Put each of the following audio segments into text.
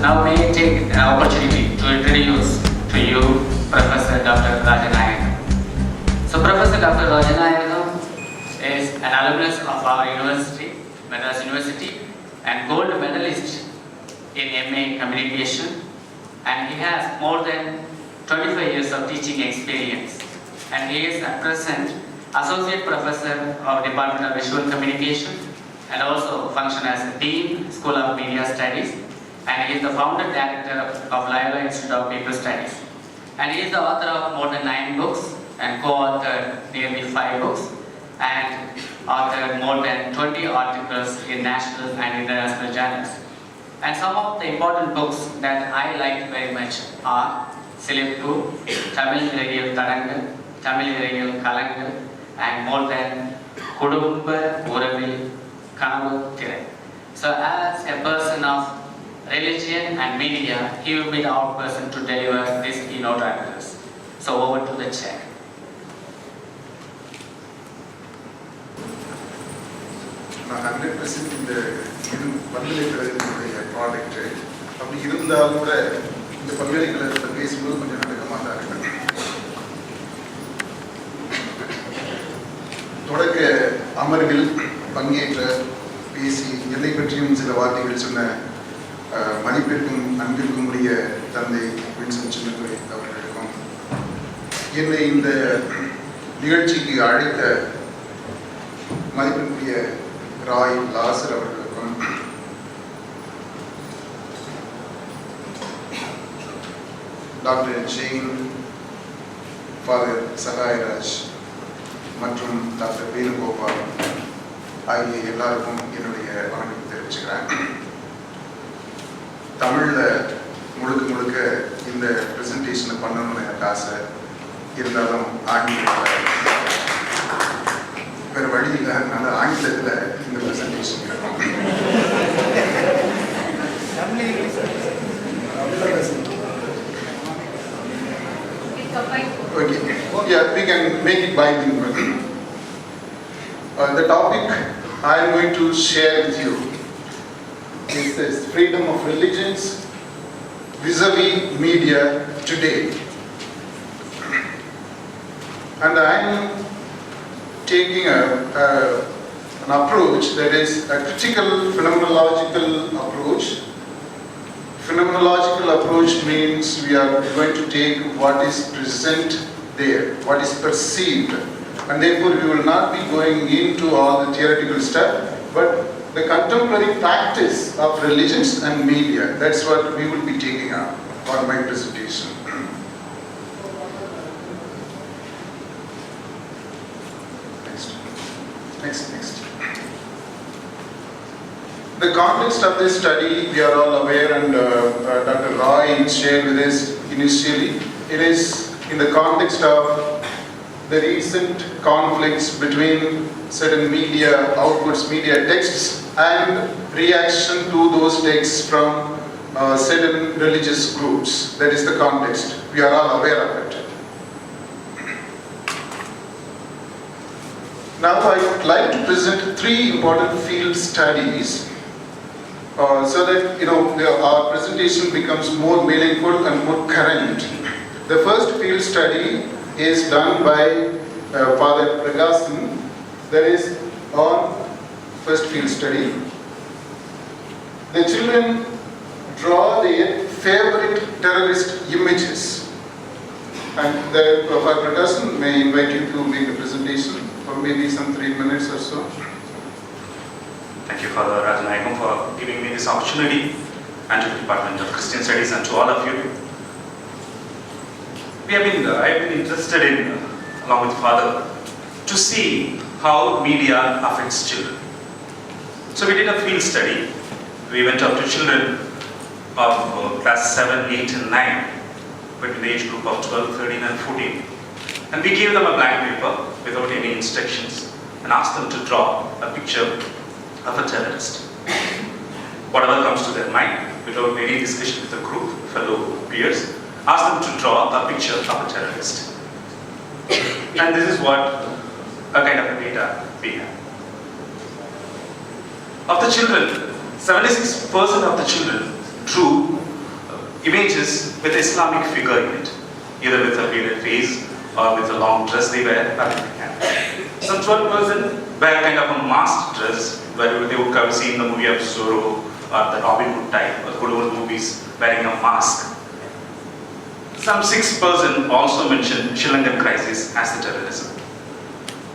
Now may I take an opportunity to introduce to you Professor Dr. Rajanayagam. So Professor Dr. Rajanayagam is an alumnus of our university, Madras University, and gold medalist in MA Communication, and he has more than 25 years of teaching experience, and he is at present Associate Professor of Department of Visual Communication and also function as a Dean, School of Media Studies, and he is the founder director of Loyola Institute of People Studies. And he is the author of more than 9 books and co-authored nearly 5 books and authored more than 20 articles in national and international journals. And some of the important books that I like very much are Silippu, Tamil Irrelevance Tadangal, Tamil Irrelevance Kalangal, and more than Kudumba Uravil Kanavu Thirai. So as a person of religion and media, he will be the out person to deliver this keynote address. So over to the chair. நான் 100% இந்த பல்கலைக்கழகத்தினுடைய product அப்படி இருந்தாலும் கூட இந்த பல்கலைக்கழகத்தில் பேசும்போது கொஞ்சம் நடுக்கமாக தான் இருக்கு. தொடக்க அமர்வில் பங்கேற்ற பேசி என்னை பற்றியும் சில வார்த்தைகள் சொன்ன மதிப்பிற்கும் அன்பிற்கும் உரிய தந்தை வின்சென்ட் சின்னத்துரை அவர்களுக்கும், என்னை இந்த நிகழ்ச்சிக்கு அழைத்த மதிப்பிற்குரிய ராய் லாசர் அவர்களுக்கும், டாக்டர் ஜெயின், ஃபாதர் சகாயராஜ் மற்றும் டாக்டர் வேணுகோபால் ஆகிய எல்லாருக்கும் என்னுடைய வணக்கம் தெரிவிச்சுக்கிறேன். தமிழில் முழுக்க இந்த ப்ரெசன்டேஷனை பண்ணணும்னு எனக்கு ஆசை இருந்தாலும் ஆங்கிலத்தில் வேறு வழி இல்லை, அதனால ஆங்கிலத்தில் இந்த ப்ரெசன்டேஷன் இருக்கும். Okay, yeah, we can make it bilingual. The topic I am going to share with you is this: freedom of religions vis-a-vis media today. And I am taking an approach that is a critical phenomenological approach. Phenomenological approach means we are going to take what is present there, what is perceived, and therefore we will not be going into all the theoretical stuff, but the contemporary practice of religions and media. That's what we will be taking up for my presentation. Next. The context of this study, we are all aware, and Dr. Roy shared with us initially. It is in the context of the recent conflicts between certain media outputs, media texts, and reaction to those texts from certain religious groups. That is the context. We are all aware of it. Now I would like to present 3 important field studies so that our presentation becomes more meaningful and more current. The first field study is done by Father Pragasan. That is on first field study. The children draw their favorite terrorist images, and Father Pragasan may invite you to make the presentation for maybe some 3 minutes or so. Thank you, Father Rajanayagam, for giving me this opportunity, and to the Department of Christian Studies and to all of you. I've been interested in, along with Father, to see how media affects children. So we did a field study. We went up to children of class 7, 8 and 9, between the age group of 12, 13 and 14. And we gave them a blank paper without any instructions and asked them to draw a picture of a terrorist. Whatever comes to their mind, without any discussion with the group, fellow peers, ask them to draw a picture of a terrorist. And this is what a kind of data we have. Of the children, 76% of the children drew images with Islamic figure in it, either with a bearded face or with a long dress they wear or with a cap. Some 12% wear kind of a masked dress, where they would have seen the movie of Zorro or the Robin Hood type, or the good old movies wearing a mask. Some 6% also mention Sri Lankan crisis as the terrorism.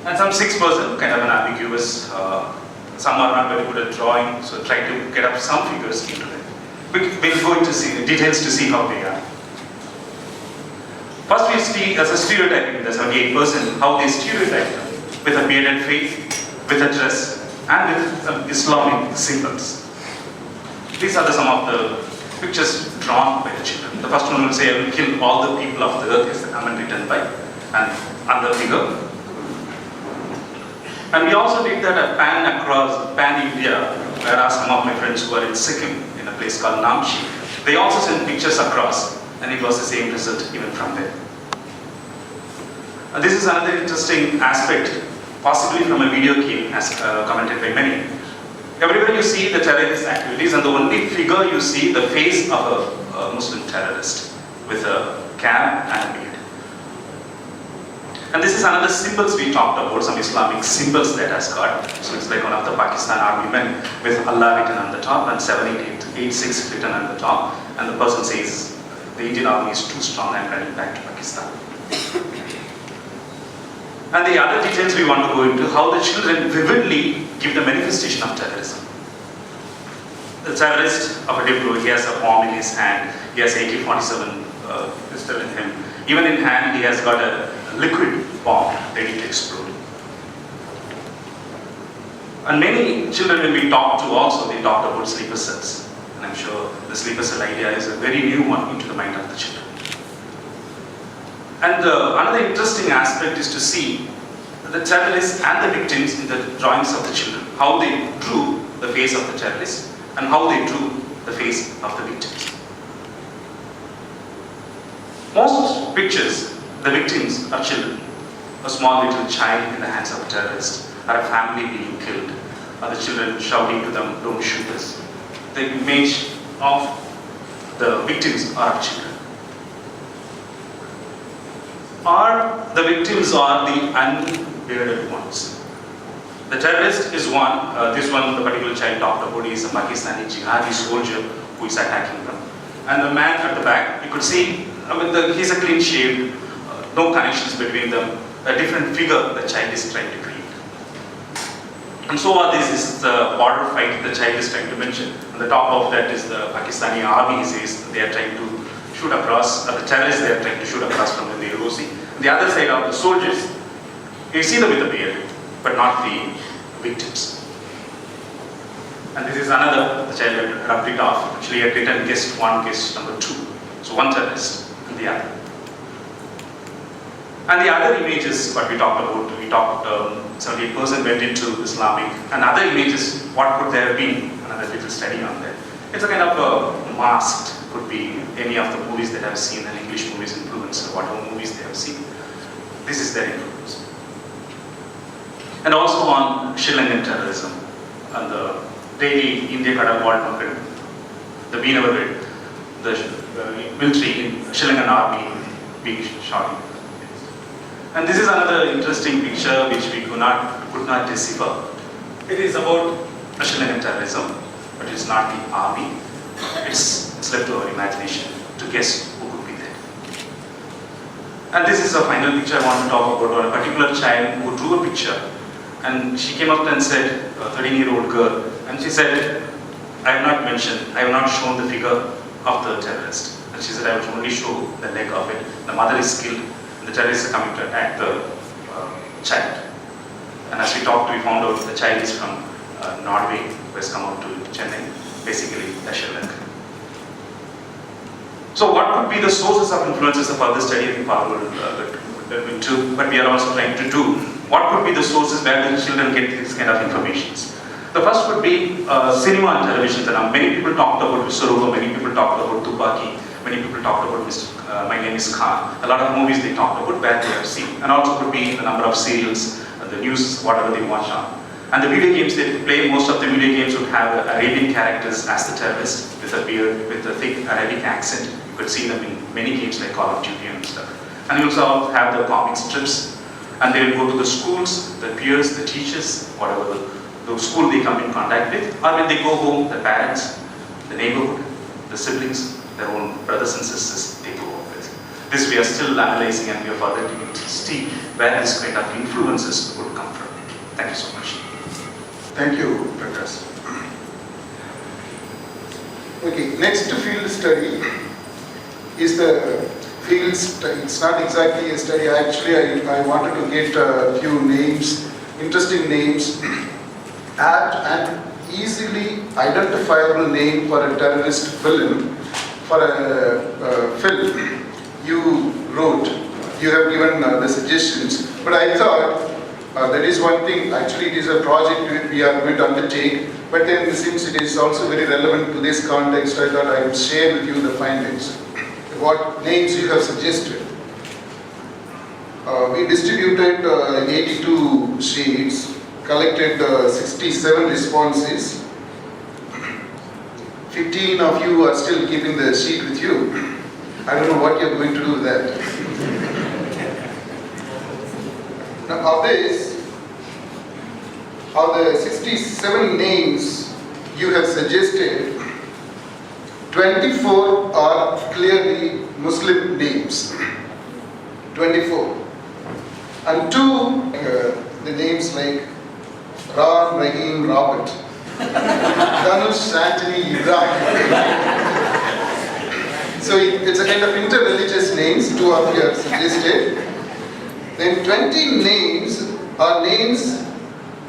And some 6% kind of an ambiguous, some are not very good at drawing, so try to get up some figures into it. We'll go into details to see how they are. First we see as a stereotyping, the 78%, how they stereotype them with a bearded face, with a dress, and with some Islamic symbols. These are some of the pictures drawn by the children. The first one will say, I will kill all the people of the earth, is the comment written by, and under figure. And we also did that at pan-India, where are some of my friends who are in Sikkim, in a place called Namchi. They also sent pictures across, and it was the same result even from there. And this is another interesting aspect, possibly from a video game, as commented by many. Everywhere you see the terrorist activities, and the only figure you see the face of a Muslim terrorist with a cap and a beard. And this is another symbols we talked about, some Islamic symbols that has got. So it's like one of the Pakistan army men with Allah written on the top and 7886 written on the top, and the person says, the Indian army is too strong, I'm running back to Pakistan. And the other details we want to go into, how the children vividly give the manifestation of terrorism. The terrorist of a Diplo, he has a bomb in his hand, he has AK-47 pistol in him. Even in hand, he has got a liquid bomb ready to explode. And many children, when we talk to also, they talk about sleeper cells. And I'm sure the sleeper cell idea is a very new one into the mind of the children. And another interesting aspect is to see the terrorists and the victims in the drawings of the children, how they drew the face of the terrorists and how they drew the face of the victims. Most pictures, the victims are children, a small little child in the hands of a terrorist, or a family being killed, or the children shouting to them, don't shoot us. The image of the victims are children. Or the victims are the unbearded ones. The terrorist is one, this one, the particular child talked about, is a Pakistani jihadi soldier who is attacking them. And the man at the back, you could see, he's a clean shaved, no connections between them, a different figure the child is trying to create. And so this is the border fight the child is trying to mention. On the top of that is the Pakistani army, says they are trying to shoot across, the terrorists they are trying to shoot across from the Rosi. The other side of the soldiers, you see them with the beard, but not the victims. And this is another, the child had rubbed it off. Actually, he had written guest 1, guest number 2. So one terrorist and the other. And the other images, what we talked about, 78% went into Islamic. And other images, what could there have been? Another little study on that. It's a kind of a masked, could be any of the movies that I've seen, and English movies influence, or whatever movies they have seen. This is their influence. And also on Sri Lankan terrorism, and the daily India Kada World, the we never read, the military in Sri Lankan army being shot. And this is another interesting picture which we could not decipher. It is about Sri Lankan terrorism, but it's not the army. It's left to our imagination to guess who could be there. And this is a final picture I want to talk about, a particular child who drew a picture, and she came up and said, a 13-year-old girl, and she said, I have not shown the figure of the terrorist. And she said, I will only show the leg of it. The mother is killed, and the terrorists are coming to attack the child. And as we talked, we found out the child is from Norway, who has come out to Chennai, basically Sri Lanka. So what could be the sources of influences of further study? I think Paul will do, but we are also trying to do. What could be the sources where the children get this kind of information? The first would be cinema and television. Many people talked about Suruga, many people talked about Tupaki, many people talked about My Name is Khan. A lot of movies they talked about where they have seen. And also could be the number of serials, the news, whatever they watch on. And the video games they play, most of the video games would have Arabian characters as the terrorists with a beard, with a thick Arabic accent. You could see them in many games like Call of Duty and stuff. And you also have the comic strips. And they will go to the schools, the peers, the teachers, whatever the school they come in contact with. Or when they go home, the parents, the neighborhood, the siblings, their own brothers and sisters, they go home with. This we are still analyzing and we are further to see where this kind of influences would come from. Thank you so much. Thank you, Prakash. Okay, next field study is the field study. It's not exactly a study. Actually, I wanted to get a few names, interesting names, apt and easily identifiable name for a terrorist villain, for a film you wrote. You have given the suggestions, but I thought that is one thing. Actually, it is a project we are going to undertake, but then since it is also very relevant to this context, I thought I would share with you the findings. What names you have suggested. We distributed 82 sheets, collected 67 responses. 15 of you are still keeping the sheet with you. I don't know what you are going to do with that. Now, of the 67 names you have suggested, 24 are clearly Muslim names. 24. And 2, the names like Ram, Rahim, Robert, Dhanush, Anthony, Ibrahim. So it's a kind of inter-religious names, 2 of you have suggested. Then 20 names are names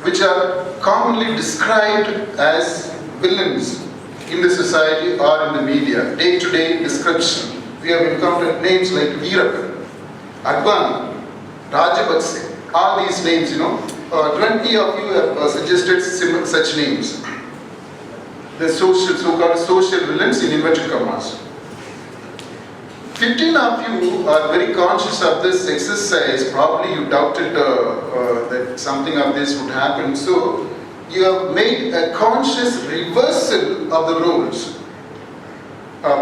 which are commonly described as villains in the society or in the media. Day-to-day description. We have encountered names like Veerappan, Advani, Rajapakse, all these names, 20 of you have suggested such names. The so-called social villains in inverted commas. 15 of you are very conscious of this exercise. Probably you doubted that something of this would happen. So you have made a conscious reversal of the roles.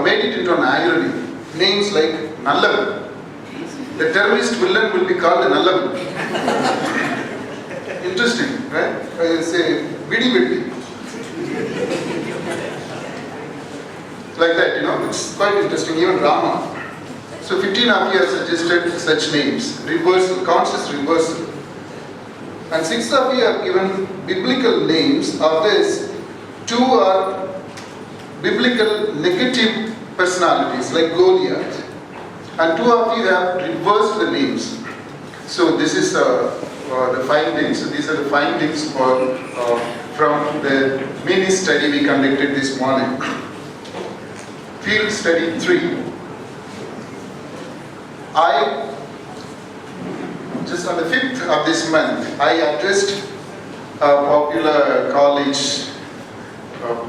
Made it into an irony. Names like Nallavan. The terrorist villain will be called a Nallavan. Interesting, right? I say Vidi Vidi. Like that, it's quite interesting. Even Rama. So 15 of you have suggested such names. Reversal, conscious reversal. And 6 of you have given biblical names. Of this, 2 are biblical negative personalities like Goliath. And 2 of you have reversed the names. So this is the findings. So these are the findings from the mini study we conducted this morning. Field study 3. Just on the 5th of this month, I addressed a popular college,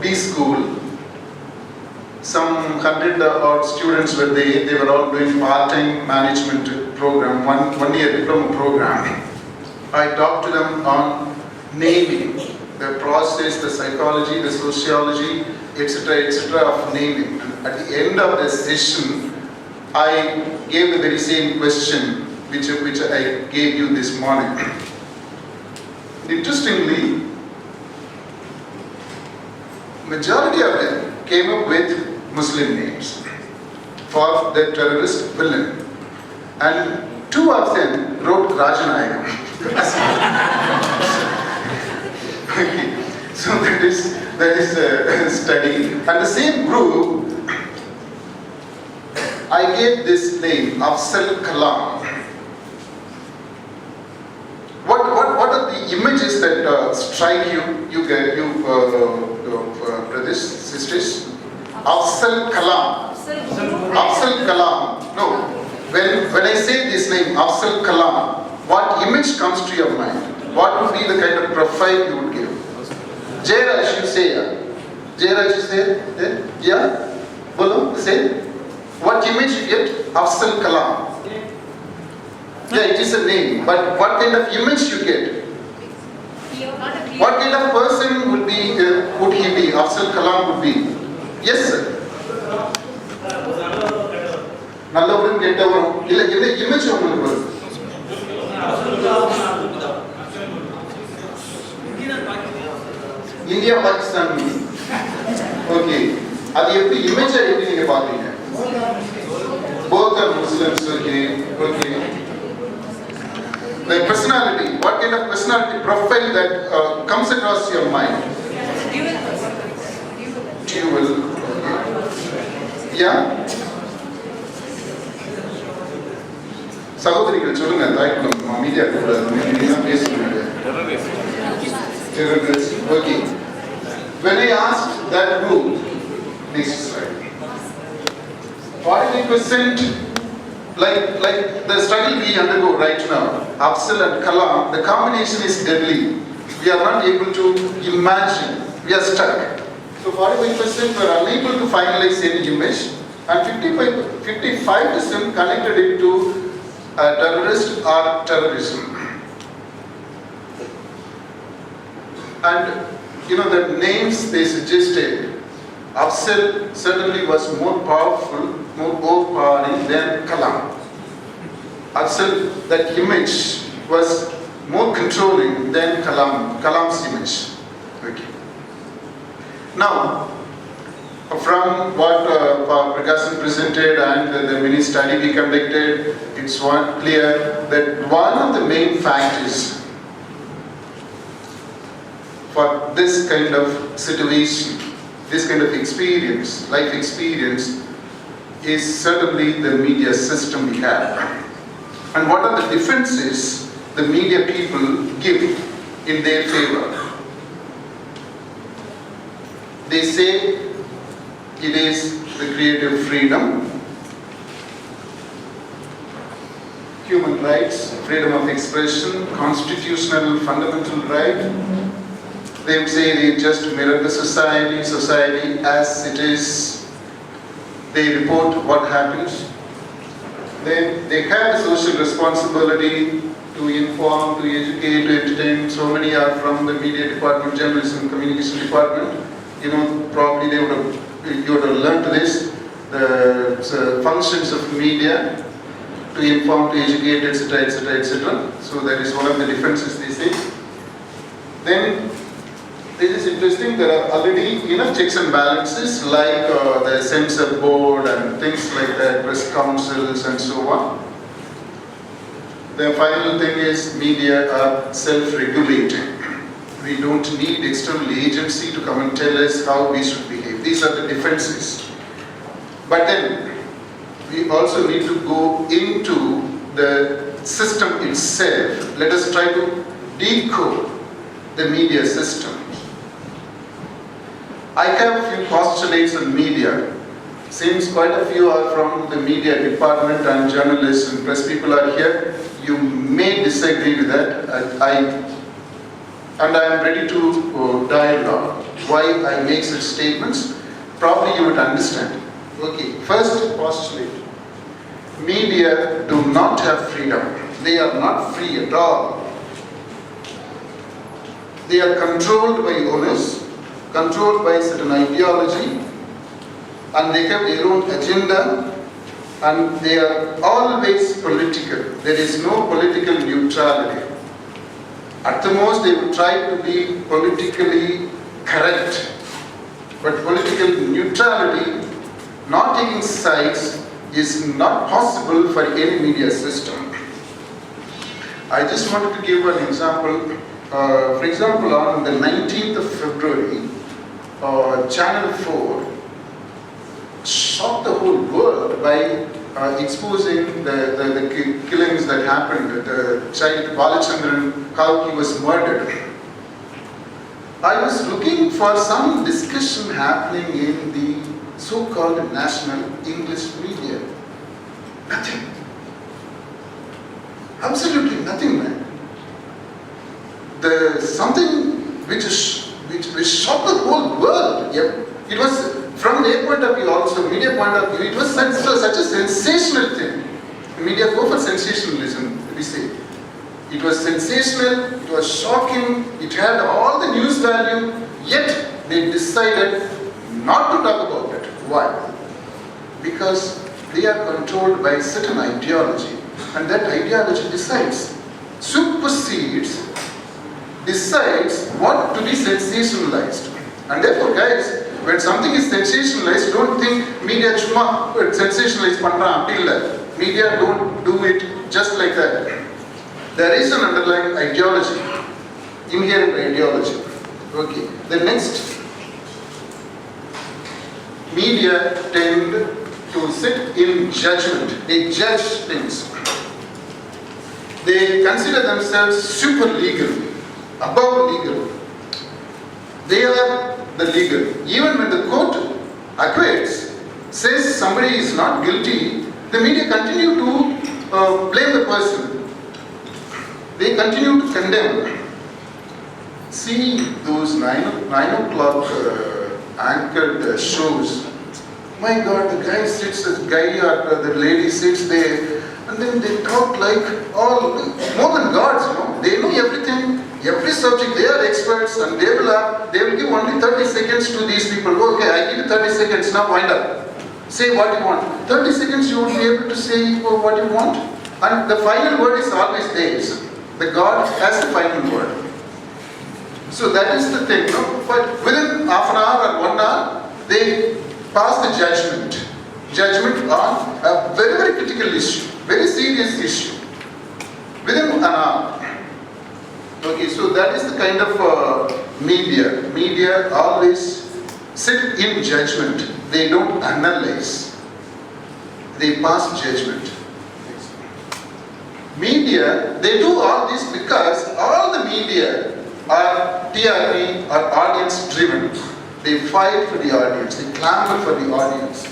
B school. Some 100 odd students were there. They were all doing part-time management program, one-year diploma program. I talked to them on naming, the process, the psychology, the sociology, etc. of naming. And at the end of the session, I gave the very same question which I gave you this morning. Interestingly, majority of them came up with Muslim names for the terrorist villain. And 2 of them wrote Rajanayagam. Okay. So that is a study. And the same group, I gave this name, Afzal Kalam. What are the images that strike you brothers, sisters? Afzal Kalam. Afzal Kalam. No. When I say this name, Afzal Kalam, what image comes to your mind? What would be the kind of profile you would give? Jairaj, you say. Jairaj is there? Yeah? Bolo, say. What image you get? Afzal Kalam. Yeah, it is a name, but what kind of image you get? What kind of person would he be? Afzal Kalam would be. Yes, sir. நல்லவரும் கெட்டவரும் இல்ல என்ன image உங்களுக்கு வருது? India Pakistan. Okay, அது எப்படி image எப்படி நீங்க பாத்தீங்க? Both are Muslims. Okay. The personality, what kind of personality profile that comes across your mind? Dual. Yeah. சகோதரிகள் சொல்லுங்க, தாய்க்குளம் மீடியா கூட பேசுங்க. Terrorist. Okay. When I asked that group, next slide. 48%, like the struggle we undergo right now, Afzal and Kalam, the combination is deadly. We are not able to imagine. We are stuck. So 45% were unable to finalize any image, and 55% connected it to terrorist or terrorism. And the names they suggested, Afzal certainly was more powerful, more overpowering than Kalam. Afzal, that image was more controlling than Kalam's image. Okay. Now, from what Prakasan presented and the mini study we conducted, it's clear that one of the main factors for this kind of situation, this kind of experience, life experience, is certainly the media system we have. And what are the defenses the media people give in their favor? They say it is the creative freedom, human rights, freedom of expression, constitutional fundamental right. They say they just mirror the society as it is. They report what happens. Then they have a social responsibility to inform, to educate, to entertain. So many are from the media department, journalism, communication department. Probably you would have learned this, the functions of media, to inform, to educate, etc., etc. So that is one of the differences they say. Then this is interesting, there are already enough checks and balances like the censor board and things like that, press councils and so on. The final thing is media are self-regulating. We don't need external agency to come and tell us how we should behave. These are the defenses. But then we also need to go into the system itself. Let us try to decode the media system. I have a few postulates on media. Since quite a few are from the media department and journalists and press people are here, you may disagree with that. I am ready to dialogue why I make such statements. Probably you would understand. Okay, first postulate. Media do not have freedom. They are not free at all. They are controlled by owners, controlled by certain ideology, and they have their own agenda, and they are always political. There is no political neutrality. At the most, they would try to be politically correct, but political neutrality, not taking sides, is not possible for any media system. I just wanted to give an example. For example, on the 19th of February, Channel 4 shocked the whole world by exposing the killings that happened, the child Balachandran, how he was murdered. I was looking for some discussion happening in the so-called national English media. Nothing. Absolutely nothing, man. Something which shocked the whole world. Yep. It was, from their point of view also, media point of view, it was such a sensational thing. The media go for sensationalism, we say. It was sensational, it was shocking, it had all the news value, yet they decided not to talk about it. Why? Because they are controlled by a certain ideology, and that ideology supersedes, decides what to be sensationalized. And therefore, guys, when something is sensationalized, don't think media chumma sensationalize pandra apilla. Media don't do it just like that. There is an underlying ideology, inherent ideology. Okay. The next, media tend to sit in judgment. They judge things. They consider themselves super legal, above legal. They are the legal. Even when the court acquits, says somebody is not guilty, the media continue to blame the person. They continue to condemn. See those 9 o'clock anchored shows. My God, the guy sits, the guy or the lady sits there, and then they talk like all, more than gods, you know. They know everything, every subject, they are experts, and they will give only 30 seconds to these people. Okay, I give you 30 seconds, now wind up. Say what you want. 30 seconds you will be able to say what you want. And the final word is always theirs. The God has the final word. So that is the thing. No? But within half an hour or 1 hour, they pass the judgment. Judgment on a very, very critical issue. Very serious issue. Within an hour. Okay, so that is the kind of media. Media always sit in judgment. They don't analyze. They pass judgment. Media, they do all this because all the media are TRP, are audience driven. They fight for the audience, they clamor for the audience.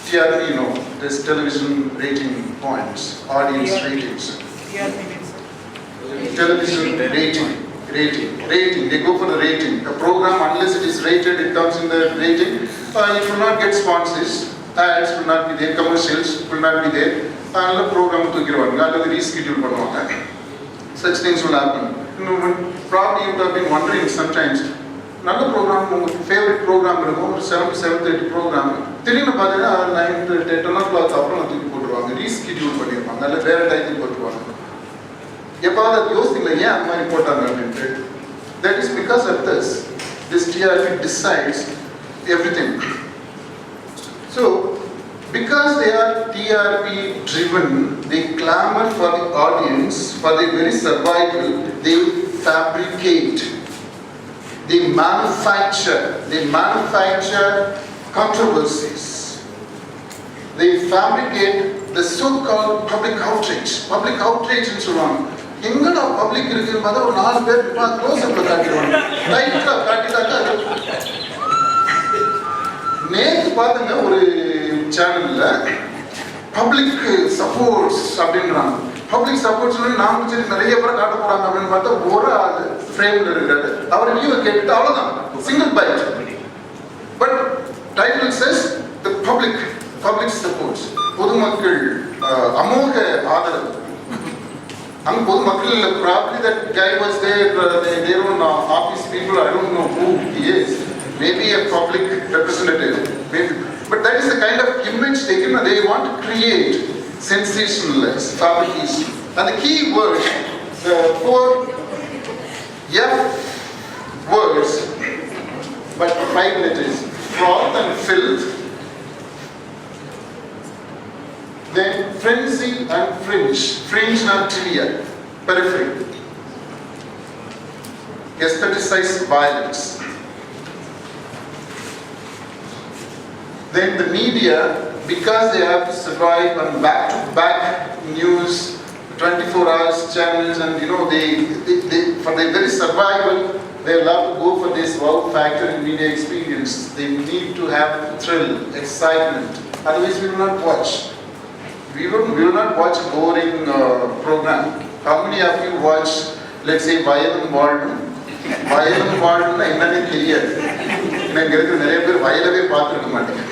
TRP, you know, there's television rating points, audience ratings. Television rating, they go for the rating. A program, unless it is rated, it comes in the rating. It will not get sponsors, ads will not be there, commercials will not be there. And the program to reschedule. Such things will happen. You know, probably you would have been wondering sometimes, another program, favorite program, 7 to 7:30 program. Reschedule that is because of this. This TRP decides everything. So, because they are TRP driven, they clamor for the audience, for their very survival, they fabricate, they manufacture controversies. They fabricate the so-called public outrage. Public outrage in Sudan. எங்கடா public இருக்குன்னு பார்த்தா ஒரு 4 பேர் close அப்ல காட்டிடுவாங்க. ரைட்ல காட்டிட்டாக்க நேத்து பாத்தீங்க ஒரு சேனல்ல பப்ளிக் சப்போர்ட்ஸ் அப்படின்றாங்க. பப்ளிக் சப்போர்ட்ஸ் நாம சரி நிறைய பேர் காட்ட போறாங்க அப்படின்னு பார்த்தா ஒரு ஆள் ஃப்ரேம்ல இருக்காரு. அவர் வியூவை கேட்டுட்டு அவ்வளவுதான், single bite. But title says the public supports, பொதுமக்கள் அமோக ஆதரவு. And probably that guy was there, their own office people, I don't know who he is. Maybe a public representative. Maybe. But that is the kind of image taken, they want to create sensationalize, fabrication. And the key word, the 4 F words, but 5 letters, froth and filth. Then frenzy and fringe. Fringe not trivia, periphery. Aestheticize violence. Then the media, because they have to survive on back-to-back news, 24 hours channels, and you know they for their very survival, they love to go for this wow factor in media experience. They need to have thrill, excitement. Otherwise, we will not watch. We will not watch a boring program. How many of you watch, let's say, Vayalam Warden? Vayalam Warden na innane theriyadhu. Neenga irukku neriya per vayalave paathirukka maateenga.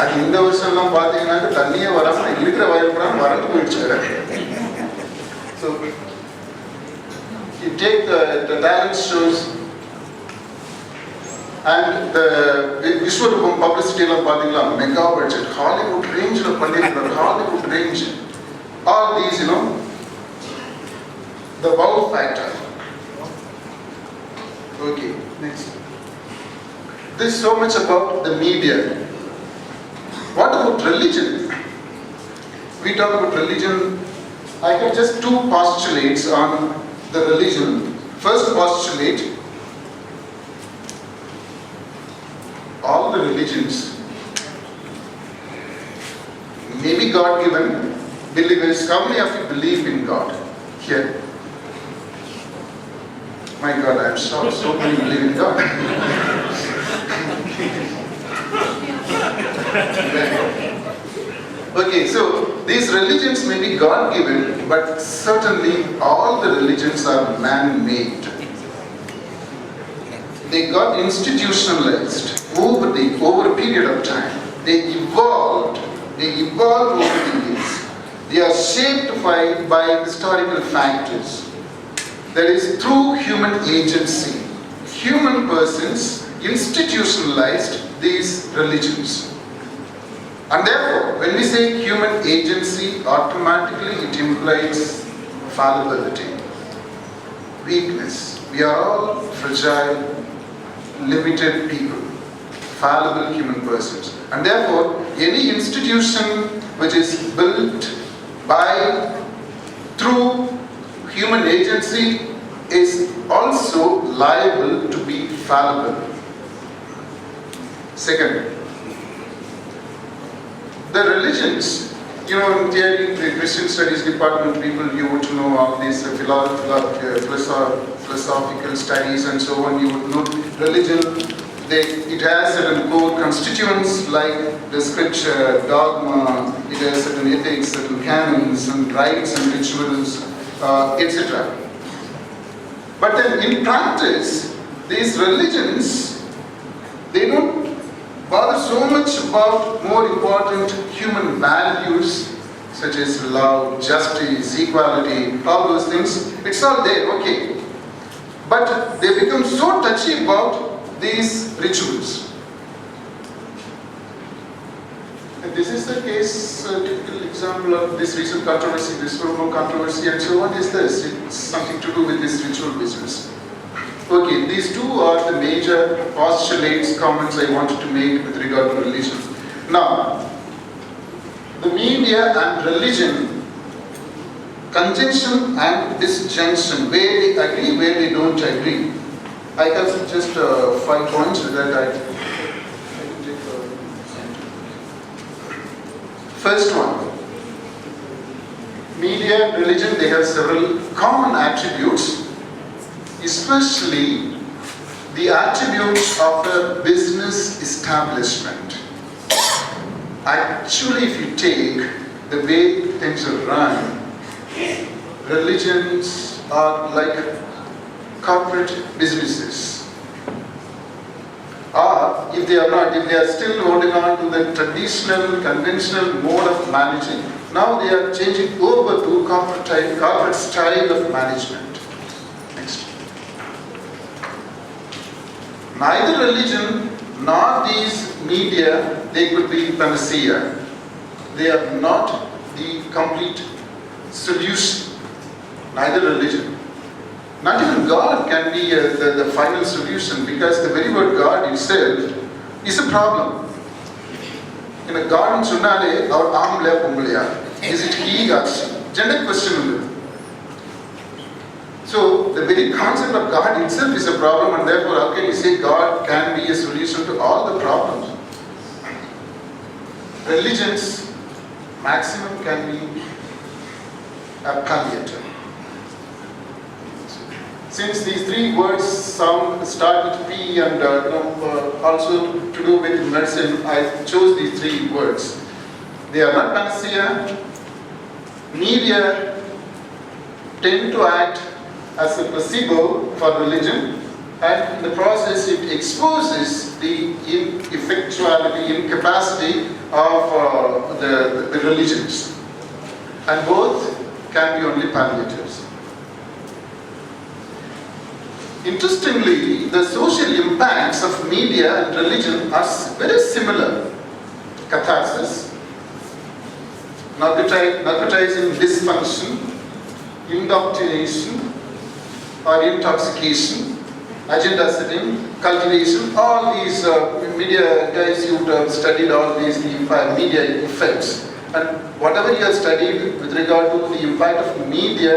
Adu indha varsham pathina thanniye varama irukra vayal pram varandu poichu. So you take the talent shows and the visual publicity mega budget, Hollywood range, Hollywood range, all these, the wow factor. Okay, next. This is so much about the media. What about religion? We talk about religion. I have just two postulates on the religion. First postulate, all the religions may be God-given. Believers, how many of you believe in God here? My God, I'm shocked. So many believe in God. Okay, so these religions may be God-given, but certainly all the religions are man-made. They got institutionalized over a period of time. They evolved over the years. They are shaped by historical factors. That is, through human agency, human persons institutionalized these religions. And therefore, when we say human agency, automatically it implies fallibility, weakness. We are all fragile, limited people, fallible human persons. And therefore, any institution which is built through human agency is also liable to be fallible. Second, the religions, in the Christian Studies department, people, you would know all these philosophical studies and so on. You would know religion, it has certain core constituents like the scripture, dogma, it has certain ethics, certain canons and rites and rituals, etc. But then in practice, these religions, they don't bother so much about more important human values such as love, justice, equality, all those things. It's all there, okay. But they become so touchy about these rituals. And this is the case, a typical example of this recent controversy, this Roman controversy, and so what is this? It's something to do with this ritual business. Okay, these two are the major postulates, comments I wanted to make with regard to religion. Now, the media and religion, conjunction and disjunction, where they agree, where they don't agree. I have just 5 points that I can take. First one, media and religion, they have several common attributes, especially the attributes of a business establishment. Actually, if you take the way things are run, religions are like corporate businesses. Or if they are not, if they are still holding on to the traditional, conventional mode of managing, now they are changing over to corporate style of management. Next. Neither religion nor these media, they could be panacea. They are not the complete solution. Neither religion. Not even God can be the final solution, because the very word God itself is a problem. In a God in Sunnale, our Amla Pumbalya, is it he or she? Gender question. So the very concept of God itself is a problem, and therefore how can you say God can be a solution to all the problems? Religions, maximum can be a palliative. Since these three words start with P and also to do with medicine, I chose these three words. They are not panacea. Media tend to act as a placebo for religion, and in the process it exposes the ineffectuality, incapacity of the religions. And both can be only palliatives. Interestingly, the social impacts of media and religion are very similar. Catharsis, narcotizing dysfunction, indoctrination or intoxication, agenda setting, cultivation, all these media guys, you would have studied all these media effects. And whatever you have studied with regard to the impact of media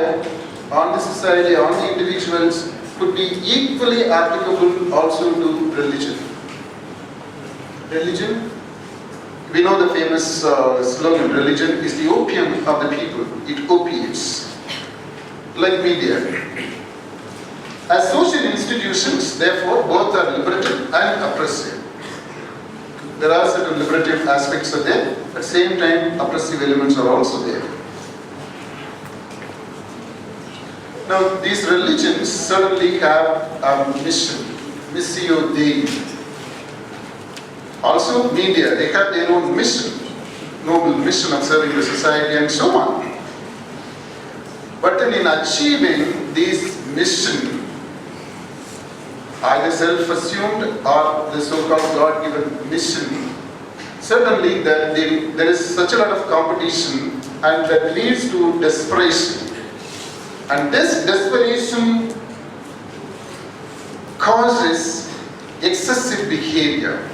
on the society, on the individuals, could be equally applicable also to religion. Religion, we know the famous slogan, religion is the opium of the people. It opiates, like media. As social institutions, therefore, both are liberative and oppressive. There are certain liberative aspects are there, at the same time, oppressive elements are also there. Now, these religions certainly have a mission, missio Dei. Also, media, they have their own mission, noble mission of serving the society and so on. But then in achieving this mission, either self-assumed or the so-called God-given mission, certainly there is such a lot of competition and that leads to desperation. And this desperation causes excessive behavior.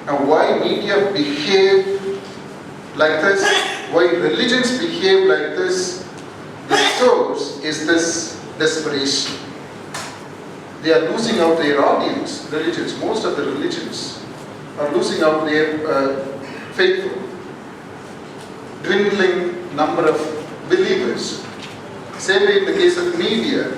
Now, why media behave like this, why religions behave like this, the source is this desperation. They are losing out their audience, religions, most of the religions are losing out their faithful, dwindling number of believers. Same way in the case of media,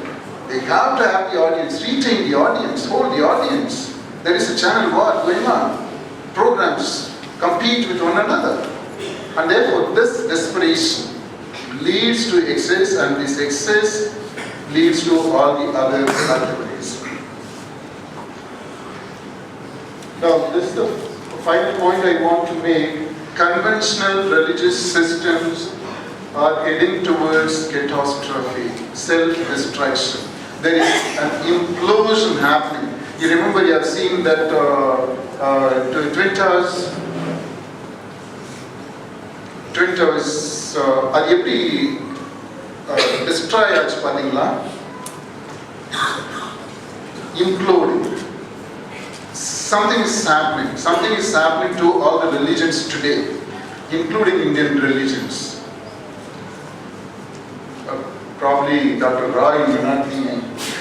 they have to have the audience, retain the audience, hold the audience. There is a channel war going on. Programs compete with one another. And therefore this desperation leads to excess, and this excess leads to all the other activities. Now this is the final point I want to make. Conventional religious systems are heading towards catastrophe, self-destruction. There is an implosion happening. You remember, you have seen that Twin Towers, அது எப்படி destroy ஆச்சு பாத்தீங்களா? Imploding. Something is happening to all the religions today, including Indian religions. Probably Dr. Roy may not be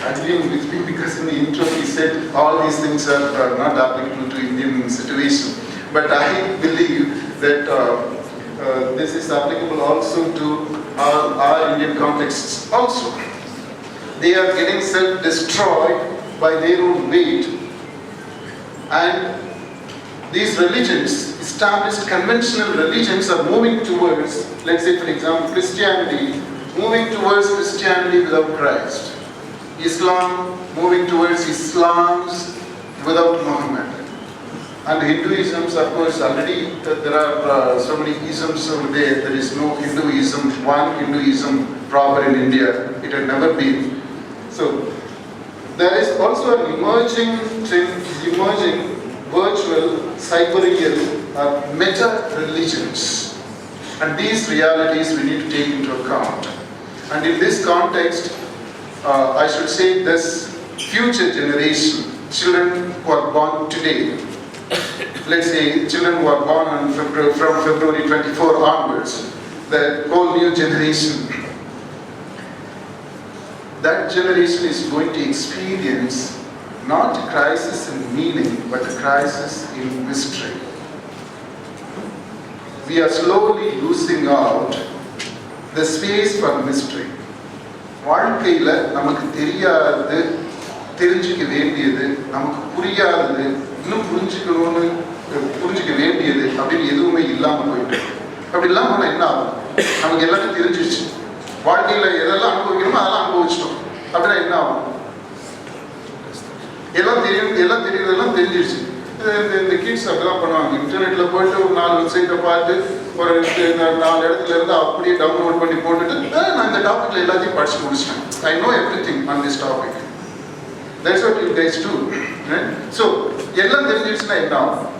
agreeing with me because in the intro he said all these things are not applicable to Indian situation. But I believe that this is applicable also to our Indian contexts also. They are getting self-destroyed by their own weight. And these religions, established conventional religions, are moving towards, let's say for example, Christianity, moving towards Christianity without Christ. Islam moving towards Islam without Muhammad. And Hinduism, of course, already there are so many isms over there. There is no Hinduism, one Hinduism proper in India. It had never been. So there is also an emerging virtual, cyber-real, meta-religions. And these realities we need to take into account. And in this context, I should say this future generation, children who are born today, let's say children who are born on from February 24 onwards, the whole new generation, that generation is going to experience not a crisis in meaning, but a crisis in mystery. We are slowly losing out the space for mystery. வாழ்க்கையில நமக்கு தெரியாதது, தெரிஞ்சுக்க வேண்டியது, நமக்கு புரியாதது, இன்னும் புரிஞ்சுக்க வேண்டியது அப்படின்னு எதுவுமே இல்லாம போயிட்டு. அப்படி இல்லாம போனா என்ன ஆகும்? நமக்கு எல்லாத்தையும் தெரிஞ்சிருச்சு. வாழ்க்கையில எதெல்லாம் அனுபவிக்கணுமோ அதெல்லாம் அனுபவிச்சிட்டோம். அப்படின்னா என்ன ஆகும்? எல்லாம் தெரியும், எல்லாம் தெரியுறதெல்லாம் தெரிஞ்சிருச்சு. இந்த கிட்ஸ் அப்படிலாம் பண்ணுவாங்க. இன்டர்நெட்ல போயிட்டு ஒரு 4 வெப்சைட்டை பார்த்து ஒரு 4 இடத்துல இருந்து அப்படியே டவுன்லோட் பண்ணி போட்டுட்டு நான் இந்த டாபிக்ல எல்லாத்தையும் படிச்சு முடிச்சிட்டேன். I know everything on this topic. That's what you guys do, right? So எல்லாம் தெரிஞ்சிருச்சுன்னா என்ன ஆகும்?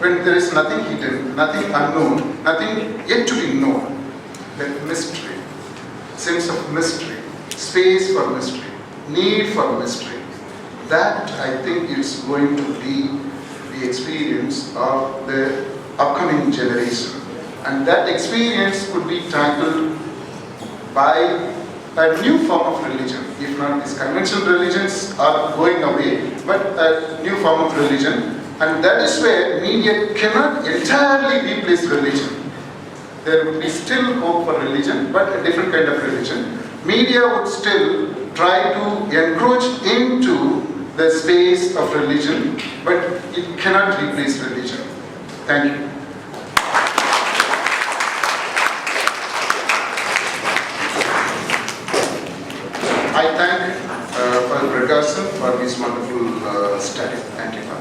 When there is nothing hidden, nothing unknown, nothing yet to be known, then mystery, sense of mystery, space for mystery, need for mystery, that I think is going to be the experience of the upcoming generation. And that experience could be tackled by a new form of religion. If not, these conventional religions are going away, but a new form of religion. And that is where media cannot entirely replace religion. There would be still hope for religion, but a different kind of religion. Media would still try to encroach into the space of religion, but it cannot replace religion. Thank you. I thank Father Prakash for this wonderful study. Thank you.